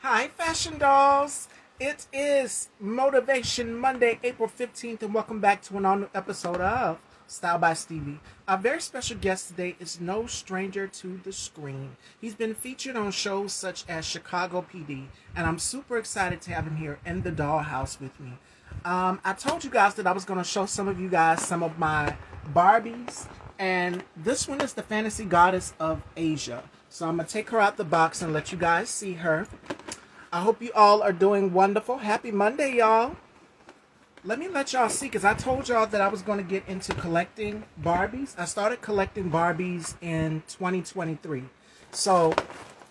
Hi, fashion dolls. It is Motivation Monday, April 15th, and welcome back to an all new episode of Style by Stevie. Our very special guest today is no stranger to the screen. He's been featured on shows such as Chicago PD, and I'm super excited to have him here in the dollhouse with me. I told you guys that I was going to show some of you guys some of my Barbies, and this one is the fantasy goddess of Asia. So I'm going to take her out the box and let you guys see her. I hope you all are doing wonderful. Happy Monday, y'all. Let me let y'all see, because I told y'all that I was going to get into collecting Barbies. I started collecting Barbies in 2023. So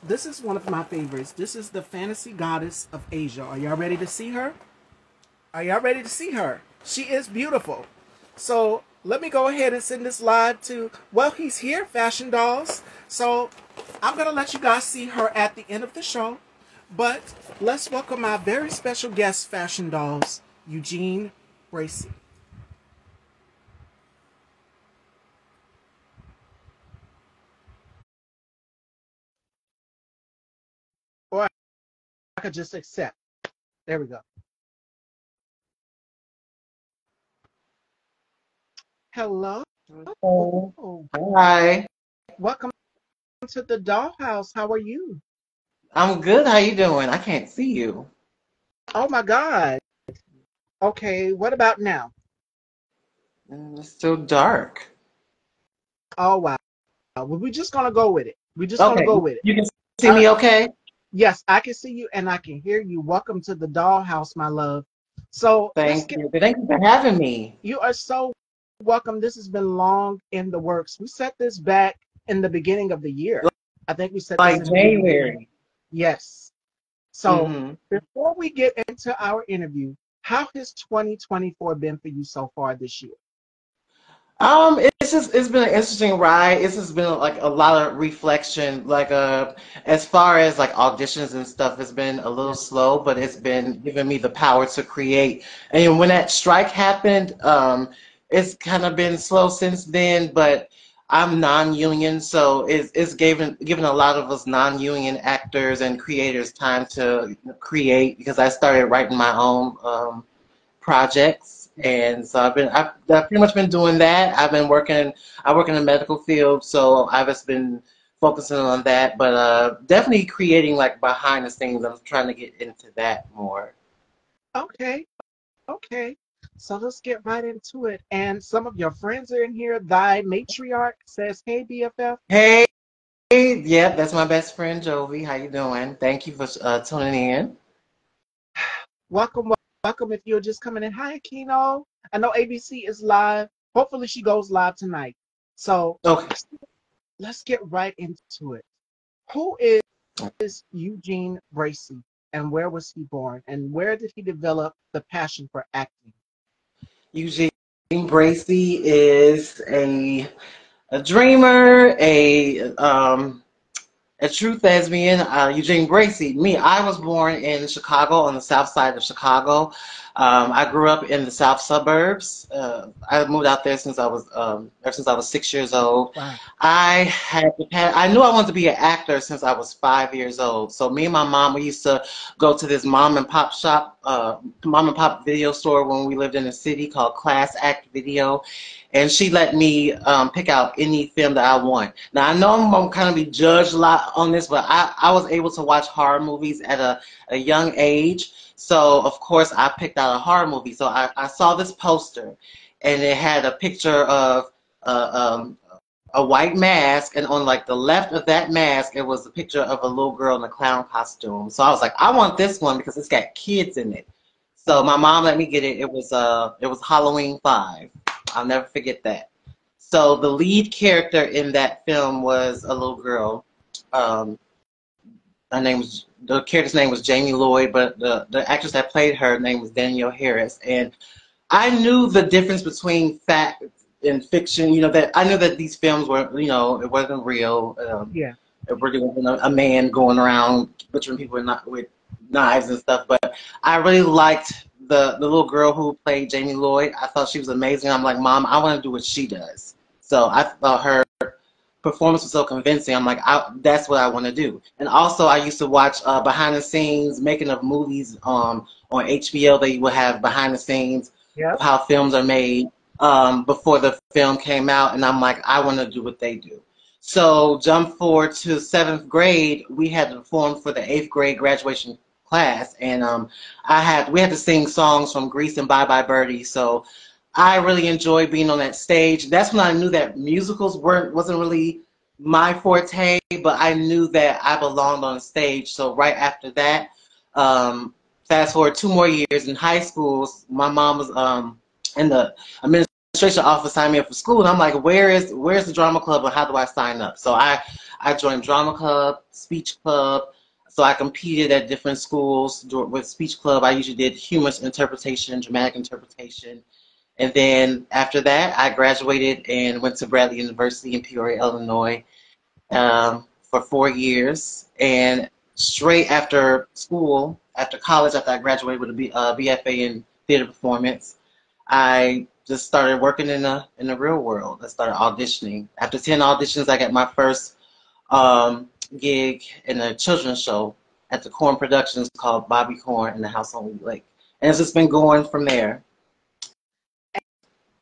this is one of my favorites. This is the fantasy goddess of Asia. Are y'all ready to see her? Are y'all ready to see her? She is beautiful. So let me go ahead and send this live to, well, he's here, Fashion Dolls. So I'm going to let you guys see her at the end of the show. But let's welcome our very special guest, Fashion Dolls, Eugene Bracy. Or I could just accept. There we go. Hello. Oh, hi. Welcome to the dollhouse. How are you? I'm good. How you doing? I can't see you. Oh my God. Okay, what about now? It's still dark. Oh wow. Well, we're just gonna go with it. We're just gonna Okay, go with it. you can see All right. me okay? Yes, I can see you and I can hear you. Welcome to the dollhouse, my love. So let's Thank get, you. Thank you for having me. you are so welcome. This has been long in the works. We set this back in the beginning of the year. I think we set this Like in the beginning. January. Yes. So hmm before we get into our interview, how has 2024 been for you so far this year? it's been an interesting ride. It's just been like a lot of reflection. As far as like auditions and stuff, it's been a little Yeah. slow, but it's been giving me the power to create. And when that strike happened, it's kind of been slow since then. But I'm non-union, so it's given a lot of us non-union actors and creators time to create because I started writing my own projects. And so I've pretty much been doing that. I work in the medical field, so I've just been focusing on that, but definitely creating like behind the scenes. I'm trying to get into that more. Okay. Okay. So let's get right into it. And some of your friends are in here. Thy matriarch says, "Hey, BFF. Hey, yeah, that's my best friend Jovi. How you doing? Thank you for tuning in. Welcome, welcome. If you're just coming in, hi, Kino. I know ABC is live. Hopefully, she goes live tonight. So Okay. let's get right into it. Who is Eugene Bracy, and where was he born, and where did he develop the passion for acting? Eugene Bracy is a dreamer, a true thespian, Eugene Bracy. Me, I was born in Chicago, on the south side of Chicago. I grew up in the south suburbs. I moved out there ever since I was 6 years old. Wow. I knew I wanted to be an actor since I was 5 years old. So me and my mom, we used to go to this mom and pop video store when we lived in the city called Class Act Video, and she let me pick out any film that I want. Now I know I'm gonna kind of be judged a lot on this, but I was able to watch horror movies at a young age. So of course I picked out a horror movie. So I saw this poster, and it had a picture of uh, a white mask, and on like the left of that mask, it was a picture of a little girl in a clown costume. So I was like, I want this one because it's got kids in it. So my mom let me get it. It was Halloween 5. I'll never forget that. So the lead character in that film was a little girl. Um, the character's name was Jamie Lloyd, but the actress that played her name was Danielle Harris. And I knew the difference between fact and fiction. You know that I knew that these films were, it wasn't real. Yeah. It really wasn't a man going around butchering people with knives and stuff. But I really liked the little girl who played Jamie Lloyd. I thought she was amazing. I'm like, Mom, I want to do what she does. So I thought performance was so convincing. I'm like, that's what I want to do. And also, I used to watch behind the scenes making of movies on HBO. They would have behind the scenes of Yep. how films are made before the film came out, and I'm like, I want to do what they do. So jump forward to seventh grade, we had to perform for the eighth grade graduation class, and we had to sing songs from Grease and Bye Bye Birdie. So I really enjoyed being on that stage. That's when I knew that musicals wasn't really my forte, but I knew that I belonged on the stage. So right after that, fast forward 2 more years in high school, my mom was in the administration office signed me up for school, and I'm like, where's the drama club, and how do I sign up? So I joined drama club, speech club. So I competed at different schools with speech club. I usually did humorous interpretation, dramatic interpretation. And then after that, I graduated and went to Bradley University in Peoria, Illinois, for 4 years. And straight after school, after college, after I graduated with a BFA in theater performance, I just started working in the real world. I started auditioning. After 10 auditions, I got my first gig in a children's show at the Corn Productions called Bobby Corn in the House on Wheat Lake. And it's just been going from there.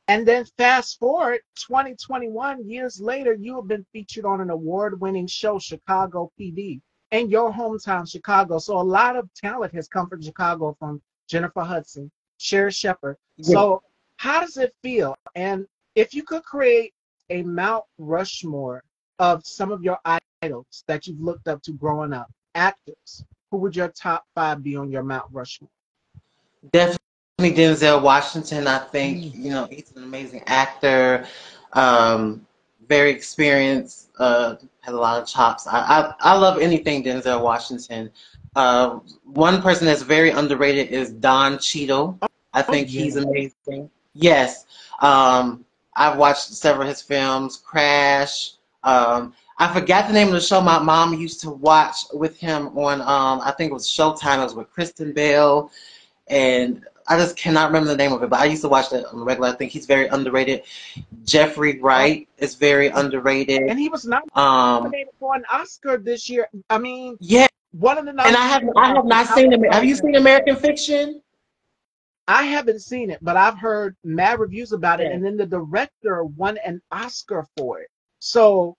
And then fast forward 2021, years later, you have been featured on an award-winning show, Chicago PD, in your hometown, Chicago. So a lot of talent has come from Chicago, from Jennifer Hudson, Sherry Shepherd. Yeah. So how does it feel? And if you could create a Mount Rushmore of some of your idols that you've looked up to growing up, actors, who would your top 5 be on your Mount Rushmore? Definitely Denzel Washington. I think, Mm. he's an amazing actor, um, very experienced, has a lot of chops. I love anything Denzel Washington. One person that's very underrated is Don Cheadle. I Oh, think he's yeah. amazing. Yes. I've watched several of his films, Crash. I forgot the name of the show my mom used to watch with him on, I think it was Showtime. It was with Kristen Bell. And I just cannot remember the name of it, but I used to watch that on the regular. I think he's very underrated. Jeffrey Oh, Wright is very underrated. and he was Um, nominated for an Oscar this year. I mean, yeah, one of the and nominations I are have for not seen him. Have you outstanding. seen American Fiction? I haven't seen it, but I've heard mad reviews about it. Yeah. And then the director won an Oscar for it. So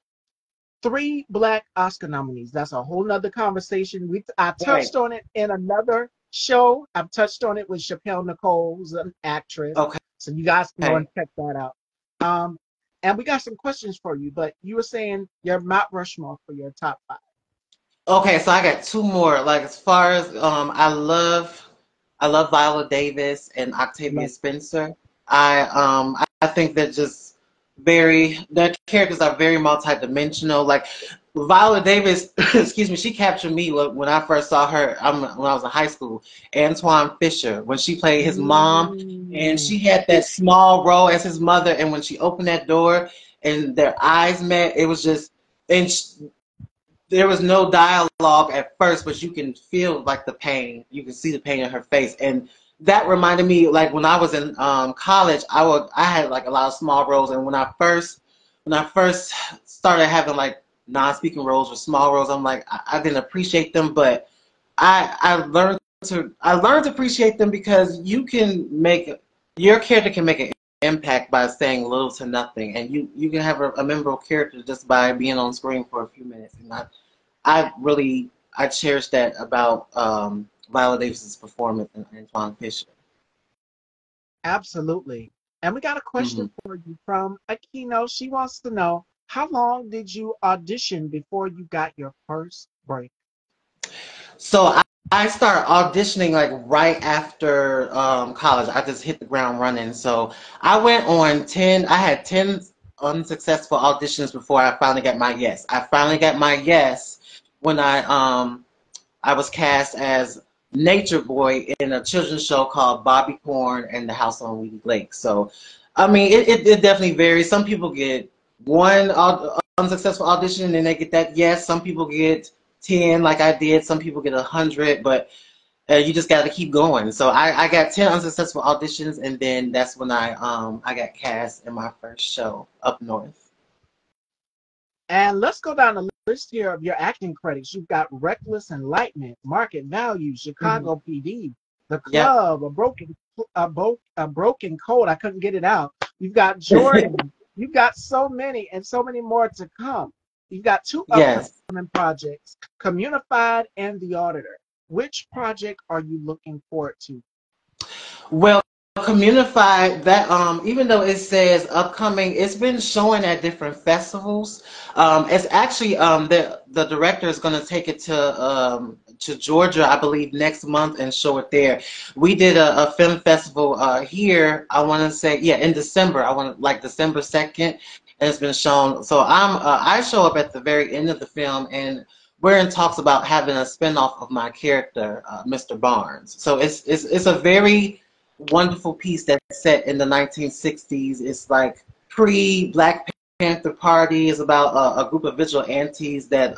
3 Black Oscar nominees. That's a whole nother conversation. I Right. touched on it in another show. I've touched on it with Chappelle Nicole, who's an actress. Okay. So you guys can go and check that out. Um, and we got some questions for you, but you were saying your Mount Rushmore for your top 5. Okay, so I got 2 more. Like as far as I love Viola Davis and Octavia Love. Spencer. I think that just their characters are very multidimensional. Like Viola Davis, excuse me, she captured me when I first saw her when I was in high school. Antoine Fisher, when she played his mom, and Mm. she had that small role as his mother, and when she opened that door and their eyes met, it was just and there was no dialogue at first, but you can feel like the pain. You can see the pain in her face, and that reminded me, like when I was in college, I had like a lot of small roles, and when I first started having like non-speaking roles or small roles, I'm like I didn't appreciate them, but I learned to appreciate them because your character can make an impact by saying little to nothing, and you can have a memorable character just by being on screen for a few minutes. And I cherish that about Viola Davis's performance in Antoine Fisher. Absolutely. And we got a Hmm. question for you from Aquino. She wants to know, how long did you audition before you got your first break? So I started auditioning like right after college. I just hit the ground running. So I had 10 unsuccessful auditions before I finally got my yes. I finally got my yes when I was cast as Nature Boy in a children's show called Bobby Corn and the House on Weedy Lake. So, I mean, it definitely varies. Some people get one unsuccessful audition and they get that yes. Some people get 10 like I did. Some people get 100, but you just got to keep going. So I got 10 unsuccessful auditions, and then that's when I got cast in my first show up north. And let's go down the list here of your acting credits. You've got Reckless Enlightenment, Market Value, Mhm. Chicago PD, The Yep. Club, a broken Code. I couldn't get it out. You've got Jordan. You've got so many and so many more to come. You've got two upcoming Yes. projects, Communified and The Auditor. Which project are you looking forward to? Well, Communified, that even though it says upcoming, it's been showing at different festivals. It's actually the director is going to take it to Georgia, I believe, next month and show it there. We did a film festival here. I want to say, yeah, in December. I want like December 2nd, and it's been shown. So I show up at the very end of the film, and we're in talks about having a spinoff of my character, Mr. Barnes. So it's a very wonderful piece that's set in the 1960s. It's like pre-Black Panther Party. It's about a group of vigilantes that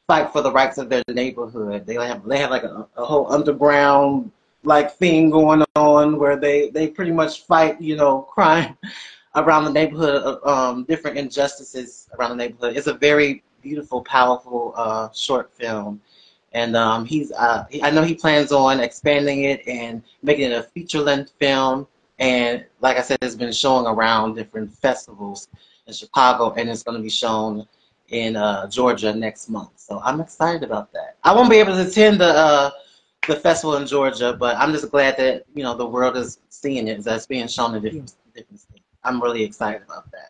fight for the rights of their neighborhood. They have like a whole underground like thing going on where they pretty much fight, crime around the neighborhood, different injustices around the neighborhood. It's a very beautiful, powerful short film. And I know he plans on expanding it and making it a feature-length film. And like I said, it's been showing around different festivals in Chicago, and it's going to be shown in Georgia next month. So I'm excited about that. I won't be able to attend the festival in Georgia, but I'm just glad that the world is seeing it. That's being shown in Yeah. different states. I'm really excited about that.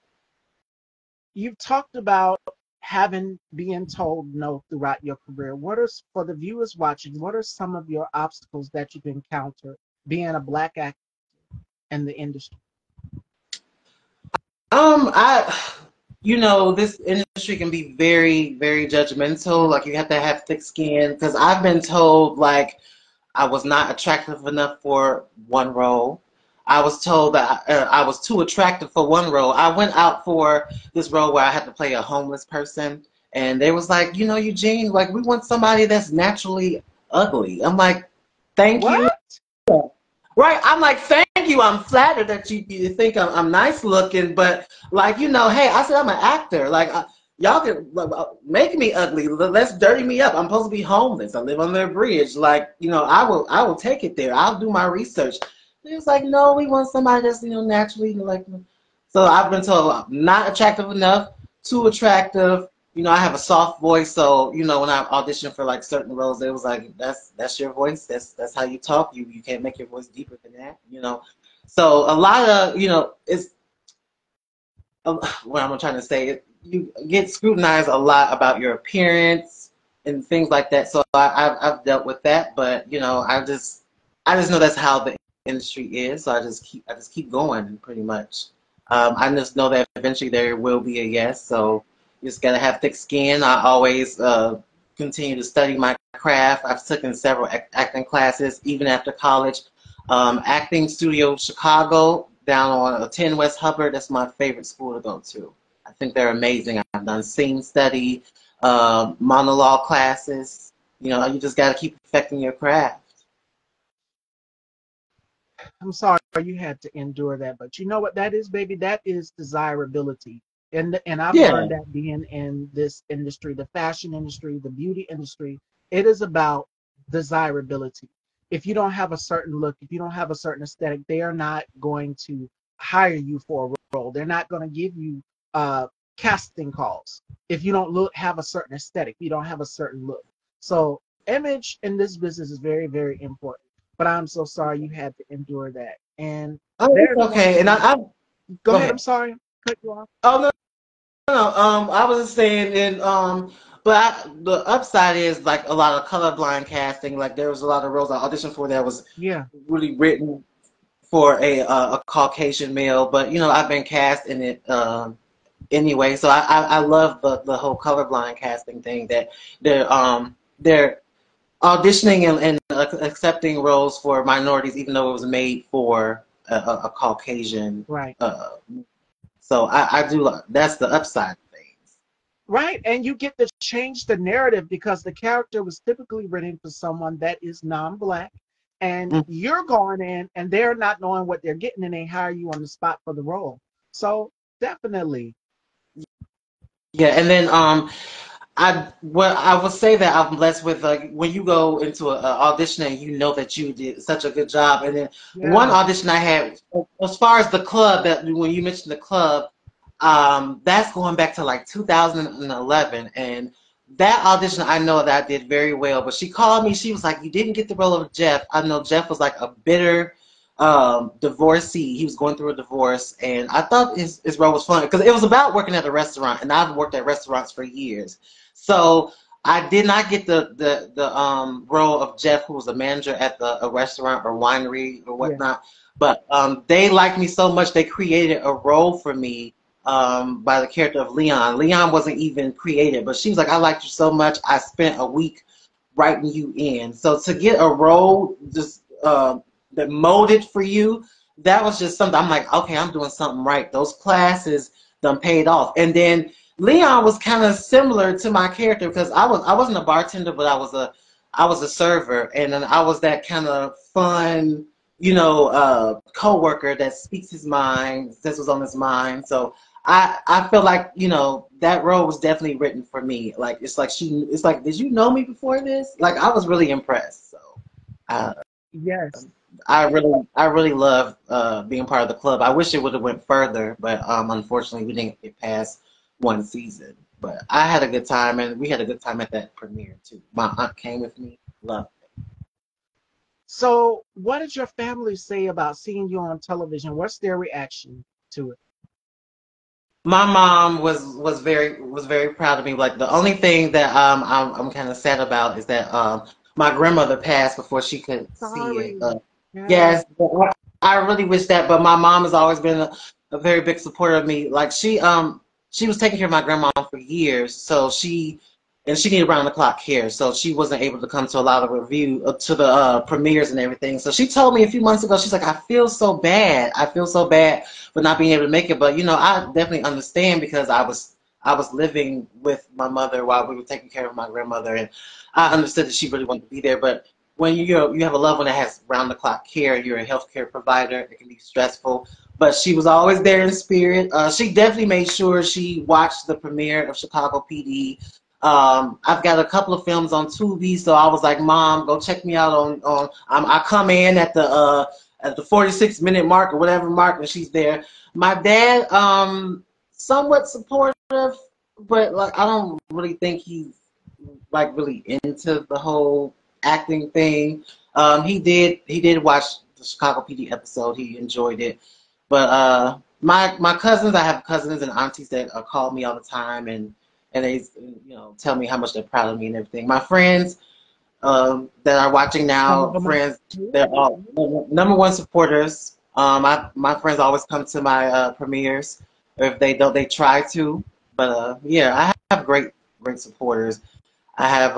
You've talked about having being told no throughout your career. What are, for the viewers watching, what are some of your obstacles that you've encountered being a black actor in the industry? I, this industry can be very, very judgmental. Like you have to have thick skin because I've been told like I was not attractive enough for one role. I was told that I was too attractive for one role. I went out for this role where I had to play a homeless person, and they was like, Eugene, like we want somebody that's naturally ugly. I'm like, thank you. What? Right, I'm like, thank you. I'm flattered that you think I'm nice looking, but like, hey, I said I'm an actor. Like, y'all can make me ugly. Let's dirty me up. I'm supposed to be homeless. I live under a bridge. Like, I will take it there. I'll do my research. And it's like, no, we want somebody that's naturally like. So I've been told I'm not attractive enough, too attractive. I have a soft voice, so when I auditioned for like certain roles, they was like, "That's your voice. That's how you talk. You can't make your voice deeper than that." So a lot of it's what I'm trying to say. You get scrutinized a lot about your appearance and things like that. So I've dealt with that, but I just know that's how the industry is. So I just keep going pretty much. I just know that eventually there will be a yes. So you just gotta have thick skin. I always continue to study my craft. I've taken several acting classes even after college. Acting Studio Chicago down on 10 West Hubbard. That's my favorite school to go to. I think they're amazing. I've done scene study, monologue classes. You just got to keep perfecting your craft. I'm sorry you had to endure that, but you know what that is, baby? That is desirability. And I've Yeah. learned that being in this industry, the fashion industry, the beauty industry, it is about desirability. If you don't have a certain look, if you don't have a certain aesthetic, they are not going to hire you for a role. They're not going to give you casting calls if you don't have a certain aesthetic, you don't have a certain look. So image in this business is very, very important, but I'm so sorry you had to endure that. And Oh, it's there's going okay. to And be, go go ahead, I'm ahead. sorry, cut you off. Oh, no, no. I was just saying, and but the upside is like a lot of colorblind casting. Like there was a lot of roles I auditioned for that was Yeah, really written for a Caucasian male, but I've been cast in it anyway. So I love the whole colorblind casting thing that they're auditioning and accepting roles for minorities, even though it was made for a Caucasian. right. So I do that's the upside of things. Right. And you get to change the narrative because the character was typically written for someone that is non-black. And Mm. you're going in and they're not knowing what they're getting and they hire you on the spot for the role. So definitely. Yeah, and then I would say that I'm blessed with when you go into a audition and you know that you did such a good job. And then one Yeah, audition I had, as far as the club, that when you mentioned the club, that's going back to like 2011, and that audition I know that I did very well. But she called me, she was like, "You didn't get the role of Jeff." I know Jeff was like a bitter divorcee. He was going through a divorce, and I thought his role was fun because it was about working at a restaurant, and I've worked at restaurants for years. So I did not get the role of Jeff, who was a manager at a restaurant or winery or yeah, whatnot. But they liked me so much they created a role for me by the character of Leon. Leon wasn't even created, but she was like, "I liked you so much, I spent a week writing you in." So to get a role just that molded for you, that was just something. I'm like, okay, I'm doing something right. Those classes done paid off. And then Leon was kind of similar to my character because I wasn't a bartender, but I was a server, and then I was that kind of fun, coworker that speaks his mind, says what's on his mind. So I feel like that role was definitely written for me. Like it's like, did you know me before this? Like I was really impressed. So uh, yes. I really love being part of the club. I wish it would have went further, but unfortunately we didn't get past one season. But I had a good time, and we had a good time at that premiere too. My aunt came with me. Loved it. So, what did your family say about seeing you on television? What's their reaction to it? My mom was very proud of me. Like the only thing that I'm kind of sad about is that my grandmother passed before she could see it. Sorry. Yeah. Yes, but I really wish that. But my mom has always been a very big supporter of me. Like she was taking care of my grandma for years, so she needed round the clock care, so she wasn't able to come to a lot of to the premieres and everything. So she told me a few months ago, she's like, "I feel so bad. I feel so bad for not being able to make it." But I definitely understand because I was living with my mother while we were taking care of my grandmother, and I understood that she really wanted to be there. But when you have a loved one that has round the clock care, you're a healthcare provider, it can be stressful. But she was always there in spirit. She definitely made sure she watched the premiere of Chicago PD. I've got a couple of films on Tubi, so I was like, "Mom, go check me out on." I come in at the 46-minute mark or whatever mark, and she's there. My dad, somewhat supportive, but like I don't really think he's like really into the whole acting thing. He did watch the Chicago PD episode. He enjoyed it, but my cousins, I have cousins and aunties that call me all the time, and they tell me how much they're proud of me and everything. My friends that are watching Some now, of them are. friends, they're all number one supporters. My friends always come to my premieres. Or if they don't, they try to. But yeah, I have great supporters. I have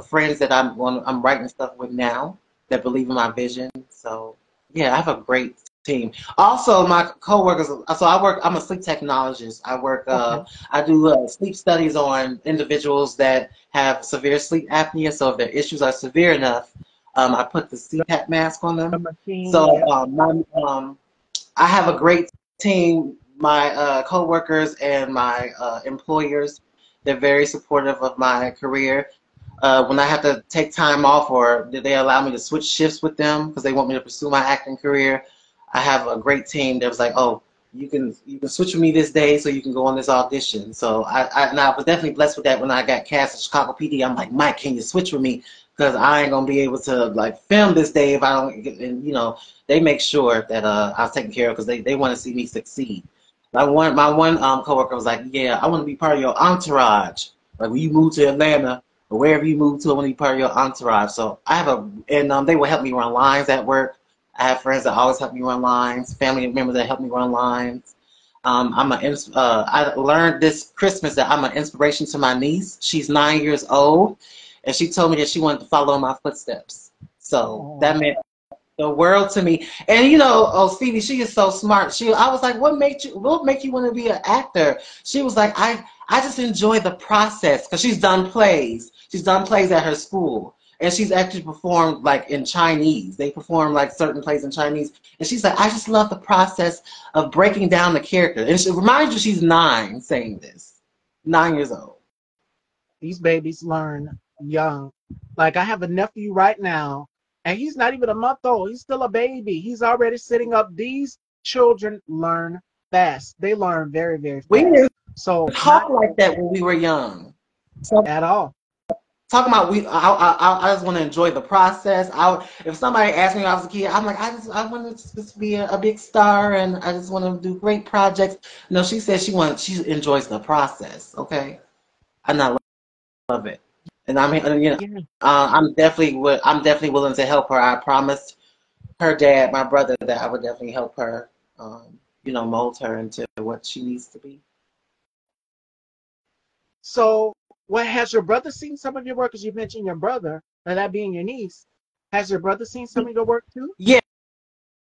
friends that I'm writing stuff with now that believe in my vision. So yeah, I have a great team. Also, my coworkers. So I'm a sleep technologist. Okay. I do sleep studies on individuals that have severe sleep apnea. So if their issues are severe enough, I put the The, CPAP mask on the them. machine. So Yep. I have a great team. My coworkers and my employers, they're very supportive of my career. When I have to take time off, or they allow me to switch shifts with them because they want me to pursue my acting career, I have a great team that was like, "Oh, you can switch with me this day so you can go on this audition." So and I was definitely blessed with that. When I got cast at Chicago PD, I'm like, "Mike, can you switch with me? Because I ain't gonna be able to like film this day if I don't get." And they make sure that I was taken care of because they want to see me succeed. My one coworker was like, "Yeah, I want to be part of your entourage. Like when you move to Atlanta or wherever you move to, I want to be part of your entourage." So I have and they will help me run lines at work. I have friends that always help me run lines, family members that help me run lines. I learned this Christmas that I'm an inspiration to my niece. She's 9 years old, and she told me that she wanted to follow in my footsteps. So that Oh, meant the world to me. And oh Stevie, she is so smart. I was like, what make you want to be an actor? She was like, I just enjoy the process because she's done plays. She's done plays at her school. and she's actually performed like in Chinese. They perform like certain plays in Chinese, and she's like, I just love the process of breaking down the character. And she reminds you she's 9 saying this, 9 years old. These babies learn young. Like I have a nephew right now, and he's not even a month old. He's still a baby. He's already sitting up. These children learn fast. They learn very, very We fast. didn't So talk not like that when we were young. So at all. talking about I just want to enjoy the process. If somebody asked me when I was a kid, I'm like, I want to just be a big star, and I just want to do great projects. No, she said she enjoys the process. Okay, and I love it, and Yeah. I'm definitely willing to help her. I promised her dad, my brother, that I would definitely help her, mold her into what she needs to be. So what has your brother seen some of your work? Because you mentioned your brother, and that being your niece. Has your brother seen some of your work too? Yeah.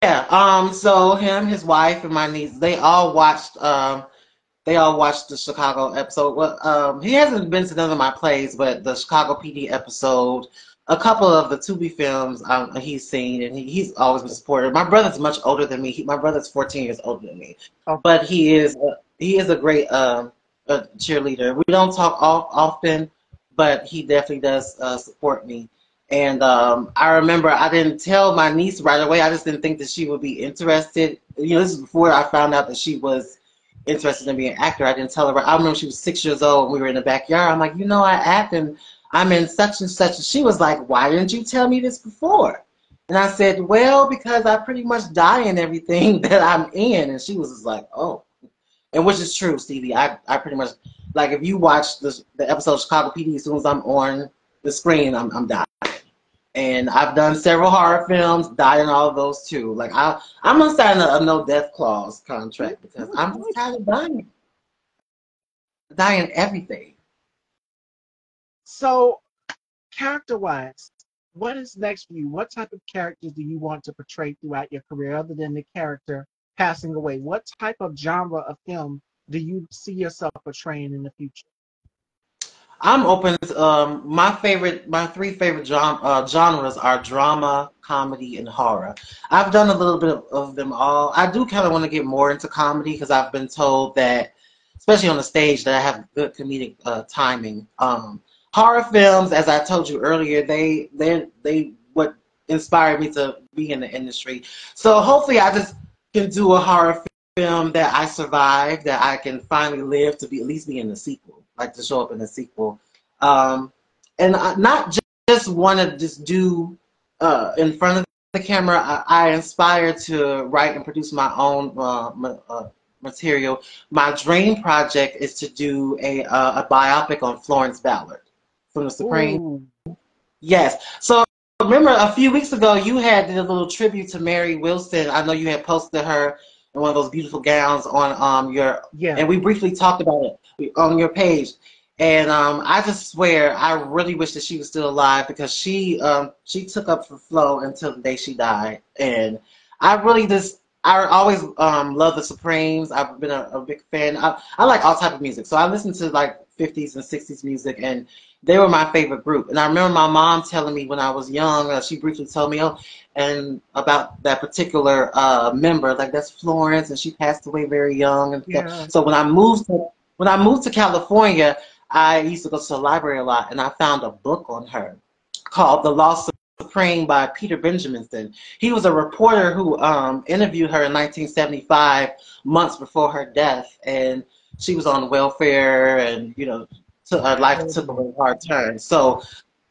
Yeah. So him, his wife, and my niece, they all watched the Chicago episode. Well, he hasn't been to none of my plays, but the Chicago PD episode, a couple of the Tubi films, he's seen, and he's always been supportive. My brother's much older than me. My brother's 14 years older than me, Okay. but he is a great cheerleader. We don't talk often, but he definitely does support me. And I remember I didn't tell my niece right away. I just didn't think that she would be interested. This is before I found out that she was interested in being an actor. I didn't tell her. I remember she was 6 years old and we were in the backyard. I'm like, I act and I'm in such and such. And she was like, why didn't you tell me this before? And I said, well, because I pretty much die in everything that I'm in. And she was just like, oh. And which is true, Stevie. I pretty much, like, if you watch the episode of Chicago PD, as soon as I'm on the screen, I'm dying. And I've done several horror films, died in all of those too. Like I'm gonna sign a no death clause contract because I'm just kind of dying everything. So character-wise, what is next for you? What type of characters do you want to portray throughout your career other than the character passing away? What type of genre of film do you see yourself portraying in the future? I'm open to, my three favorite genres are drama, comedy, and horror. I've done a little bit of them all. I do kind of want to get more into comedy because I've been told that, especially on the stage, that I have good comedic timing. Horror films, as I told you earlier, they what inspired me to be in the industry. So hopefully, I just can do a horror film that I survive, that I can finally live to be at least be in the sequel, like to show up in the sequel. And not just want to just do in front of the camera. I aspire to write and produce my own material. My dream project is to do a biopic on Florence Ballard from the Supreme. Ooh, Yes. So remember a few weeks ago you had did a little tribute to Mary Wilson. I know you had posted her in one of those beautiful gowns on yeah, and we briefly talked about it on your page. And I just swear I really wish that she was still alive because she took up for Flo until the day she died. And I always love the Supremes. I've been a big fan. I like all type of music. So I listen to like 50s and 60s music, and they were my favorite group. And I remember my mom telling me when I was young, she briefly told me, oh, and about that particular member, like that's Florence, and she passed away very young and stuff. yeah. So when I moved to California, I used to go to the library a lot, and I found a book on her called The Lost Supreme by Peter Benjaminson. He was a reporter who interviewed her in 1975, months before her death, and she was on welfare, and her life took a really hard turn. So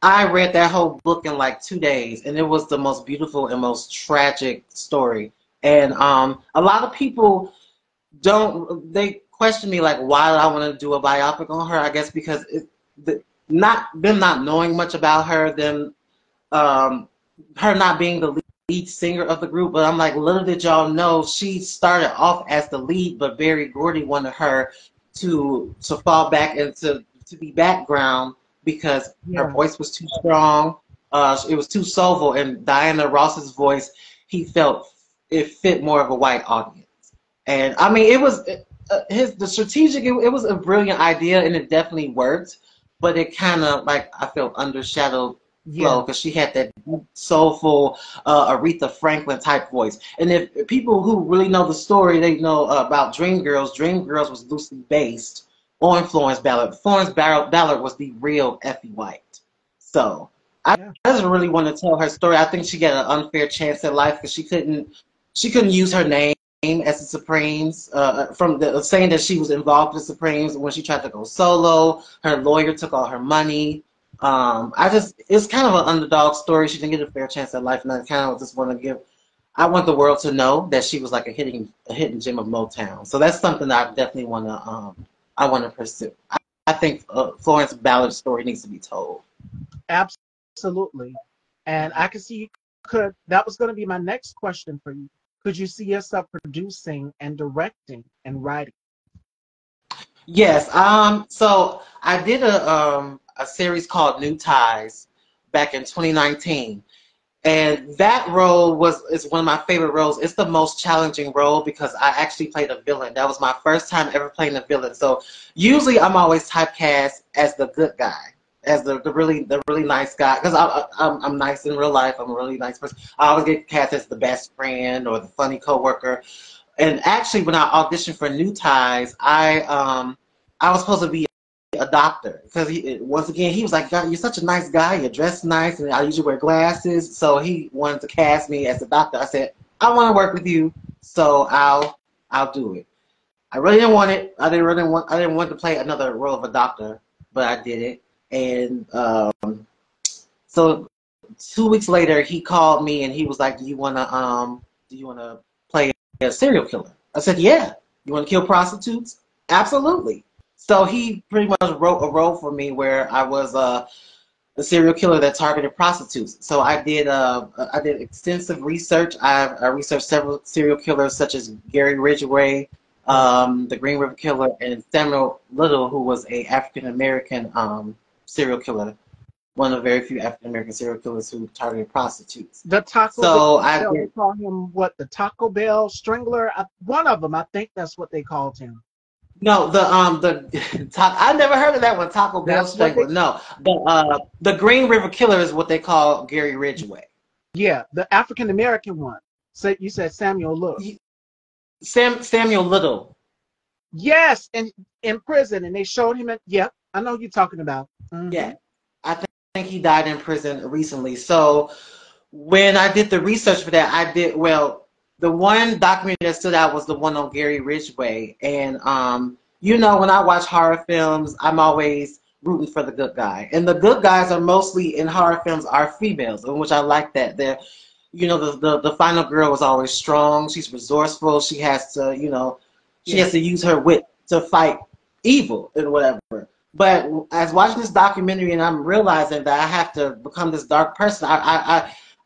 I read that whole book in like 2 days, and it was the most beautiful and most tragic story. And a lot of people they question me like why I want to do a biopic on her. I guess because not them not knowing much about her, them her not being the lead singer of the group. But I'm like, little did y'all know she started off as the lead, but Berry Gordy wanted her to fall back into to be background because her Yeah. voice was too strong. It was too soulful, and Diana Ross's voice, he felt it fit more of a white audience. And I mean, it was the strategic. It was a brilliant idea, and it definitely worked. But it kind of like I felt undershadowed Yeah. flow because she had that soulful Aretha Franklin type voice. And if people who really know the story, they know about Dreamgirls. Dreamgirls was loosely based on Florence Ballard. Ballard was the real Effie White. So I Yeah. just really want to tell her story. I think she got an unfair chance at life because she couldn't use her name as the Supremes, from the saying that she was involved with the Supremes when she tried to go solo. Her lawyer took all her money. It's kind of an underdog story. She didn't get a fair chance at life, and I kind of just want to I want the world to know that she was like a hidden gem of Motown. So that's something that I definitely I want to pursue. I think Florence Ballard's story needs to be told. Absolutely. And I can see you could, that was going to be my next question for you. Could you see yourself producing and directing and writing? Yes. So I did a series called New Ties back in 2019. And that role is one of my favorite roles. It's the most challenging role because I actually played a villain. That was my first time ever playing a villain. So usually I'm always typecast as the good guy, as the really nice guy. Because I'm nice in real life. I'm a really nice person. I always get cast as the best friend or the funny coworker. And actually, when I auditioned for New Ties, I was supposed to be a doctor because once again he was like, "God, you're such a nice guy. You're dressed nice, and I usually wear glasses." So he wanted to cast me as a doctor. I said, "I want to work with you, so I'll do it." I really didn't want it. I didn't want to play another role of a doctor, but I did it. And so 2 weeks later, he called me and he was like, do you wanna play a serial killer?" I said, "Yeah." "You want to kill prostitutes?" "Absolutely." So he pretty much wrote a role for me where I was a serial killer that targeted prostitutes. So I did extensive research. I researched several serial killers such as Gary Ridgway, the Green River Killer, and Samuel Little, who was a African American serial killer, one of the very few African American serial killers who targeted prostitutes. The Taco So I Bell, they did. call him what? The Taco Bell Strangler? One of them, I think that's what they called him. No, I never heard of that one, Taco Bell That's what they, Strangler. No, the Green River Killer is what they call Gary Ridgway. yeah, the African American one. So you said Samuel Look. Samuel Little. Yes, in prison, and they showed him. Yep, I know who you're talking about. Yeah, I think he died in prison recently. So when I did the research for that, I did well. The one documentary that stood out was the one on Gary Ridgway, and when I watch horror films, I'm always rooting for the good guy, and the good guys are mostly in horror films are females, in which I like that. They're, the final girl is always strong. She's resourceful. She has to, she Yeah, has to use her wit to fight evil and whatever. But as watching this documentary, and I'm realizing that I have to become this dark person.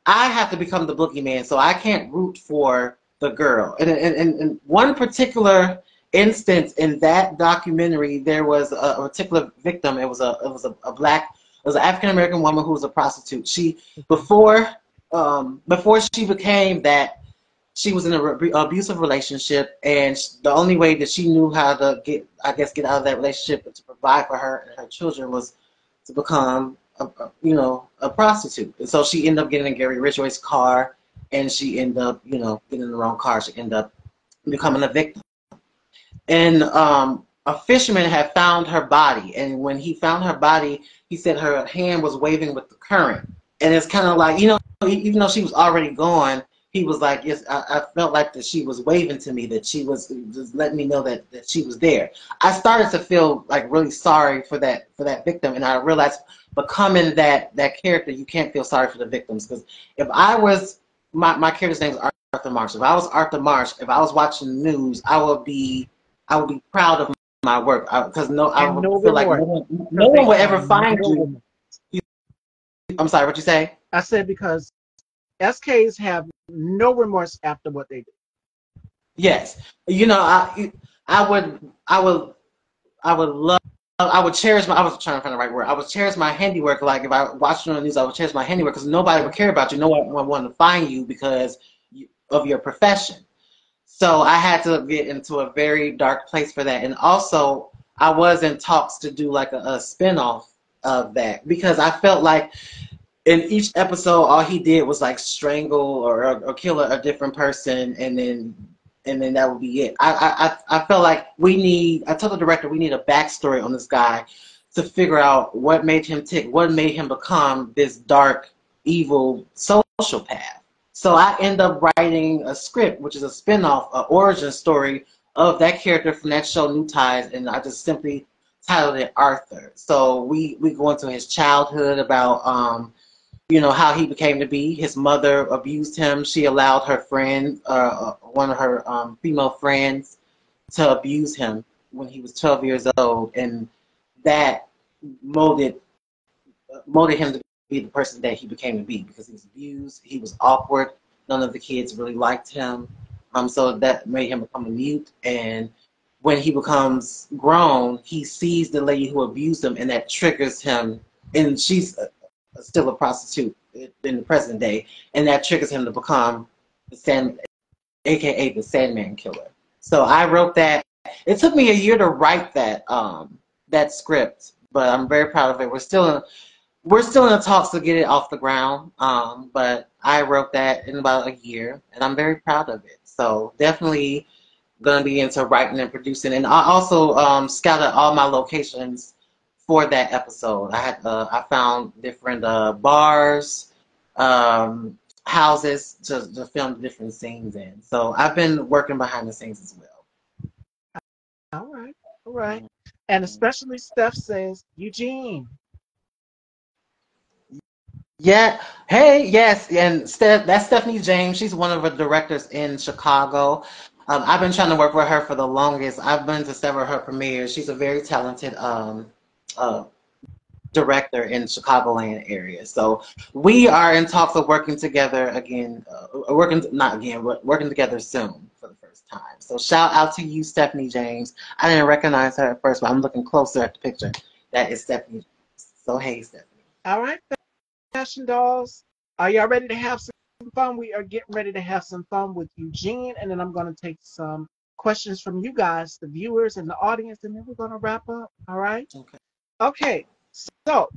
I have to become the boogeyman, so I can't root for the girl. And in one particular instance in that documentary, there was a particular victim. It was an African American woman who was a prostitute. She before she became that, she was in an abusive relationship, and the only way that she knew how to get out of that relationship and to provide for her and her children was to become a prostitute. And so she ended up getting in Gary Ridgway's car, and she ended up getting in the wrong car. She ended up becoming a victim. And a fisherman had found her body, and when he found her body, he said her hand was waving with the current. And it's kind of like, even though she was already gone, he was like, yes, I felt like that she was waving to me, that she was just letting me know that she was there. I started to feel like really sorry for that victim, and I realized becoming that character, you can't feel sorry for the victims, because if I was my character's name is Arthur Marsh. If I was Arthur Marsh, if I was watching the news, I would be proud of my work, because I and would no feel like remorse no because they one will have ever find no you. remorse. I'm sorry, what you say? I said because SKs have no remorse after what they do. Yes, I would, I would, I would love. I would cherish I was trying to find the right word. I would cherish my handiwork. Like if I watched it on the news, I would cherish my handiwork because nobody would care about you. No one would want to find you because of your profession. So I had to get into a very dark place for that. And also, I was in talks to do like a spinoff of that because I felt like in each episode, all he did was like strangle or kill a different person, and then that would be it. I felt like we need. I told the director we need a backstory on this guy to figure out what made him tick, what made him become this dark, evil sociopath. So I end up writing a script, which is a spinoff, an origin story of that character from that show, New Ties, and I just simply titled it Arthur. So we go into his childhood about how he became to be. His mother abused him. She allowed her friend, one of her female friends, to abuse him when he was 12 years old, and that molded him to be the person that he became to be because he was abused. He was awkward. None of the kids really liked him. So that made him become a mute. And when he becomes grown, he sees the lady who abused him, and that triggers him. And she's still a prostitute in the present day, and that triggers him to become the Sand, aka the Sandman Killer. So I wrote that. It took me a year to write that script, but I'm very proud of it. We're still in the talks to get it off the ground, but I wrote that in about a year, and I'm very proud of it. So definitely going to be into writing and producing, and I also scouted all my locations for that episode. I found different bars, houses to film different scenes in. So I've been working behind the scenes as well. All right, all right. And especially Steph says, Eugene. Yeah. Hey, yes, and that's Stephanie James. She's one of the directors in Chicago. I've been trying to work with her for the longest. I've been to several of her premieres. She's a very talented uh, director in the Chicagoland area. So we are in talks of working together again, working together soon for the first time. So shout out to you, Stephanie James. I didn't recognize her at first, but I'm looking closer at the picture. That is Stephanie. So hey, Stephanie. All right, fashion dolls. Are y'all ready to have some fun? We are getting ready to have some fun with Eugene, and then I'm going to take some questions from you guys, the viewers and the audience, and then we're going to wrap up. All right? Okay. Okay, so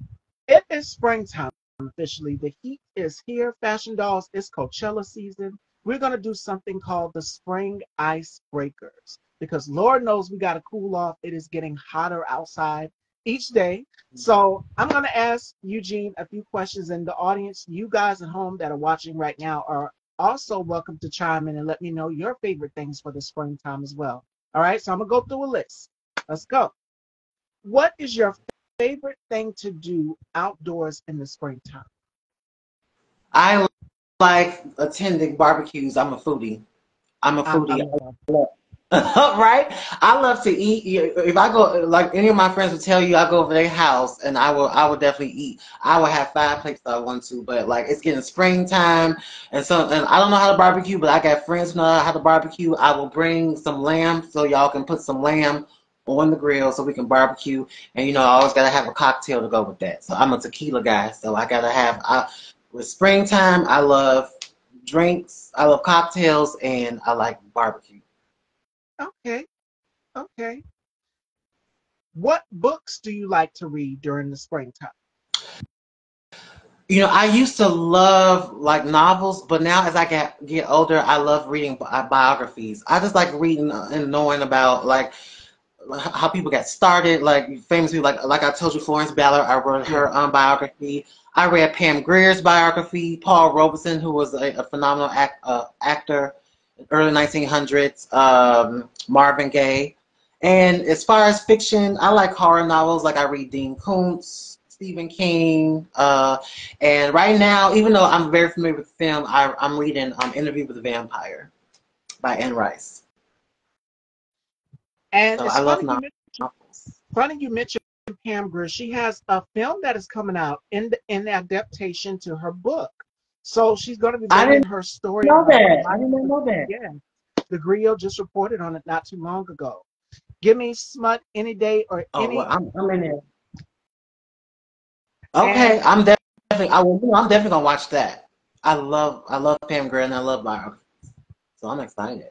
it is springtime officially. The heat is here. Fashion dolls, it's Coachella season. We're going to do something called the spring icebreakers because Lord knows we got to cool off. It is getting hotter outside each day. So I'm going to ask Eugene a few questions, and the audience, you guys at home that are watching right now, are also welcome to chime in and let me know your favorite things for the springtime as well. All right, so I'm going to go through a list. Let's go. What is your favorite thing to do outdoors in the springtime? I like attending barbecues. I'm a foodie. I'm a I foodie. love Right? I love to eat. If I go, like any of my friends will tell you, I go over their house and I will definitely eat. I will have 5 plates if I want to, but like it's getting springtime and I don't know how to barbecue, but I got friends who know how to barbecue. I will bring some lamb so y'all can put some lamb on the grill so we can barbecue. And I always gotta have a cocktail to go with that. So I'm a tequila guy, so I gotta have. With springtime, I love drinks, I love cocktails, and I like barbecue. Okay, okay. What books do you like to read during the springtime? I used to love like novels, but now as I get older, I love reading biographies. I just like reading and knowing about like how people got started, like famous people, like I told you, Florence Ballard. I read her biography. I read Pam Grier's biography. Paul Robeson, who was a phenomenal actor, early 1900s. Marvin Gaye. And as far as fiction, I like horror novels. Like I read Dean Koontz, Stephen King, and right now, even though I'm very familiar with film, I'm reading Interview with the Vampire by Anne Rice. And So it's I love funny novels. you mentioned Pam Grier. She has a film that is coming out in adaptation to her book. So she's going to be I bringing didn't her story know of her that. I life. didn't know that. Yeah, the Griot just reported on it not too long ago. Give me smut any day or Oh well, any. I'm in there. And Okay, I'm definitely. I'm definitely gonna watch that. I love Pam Grier and I love biography, so I'm excited.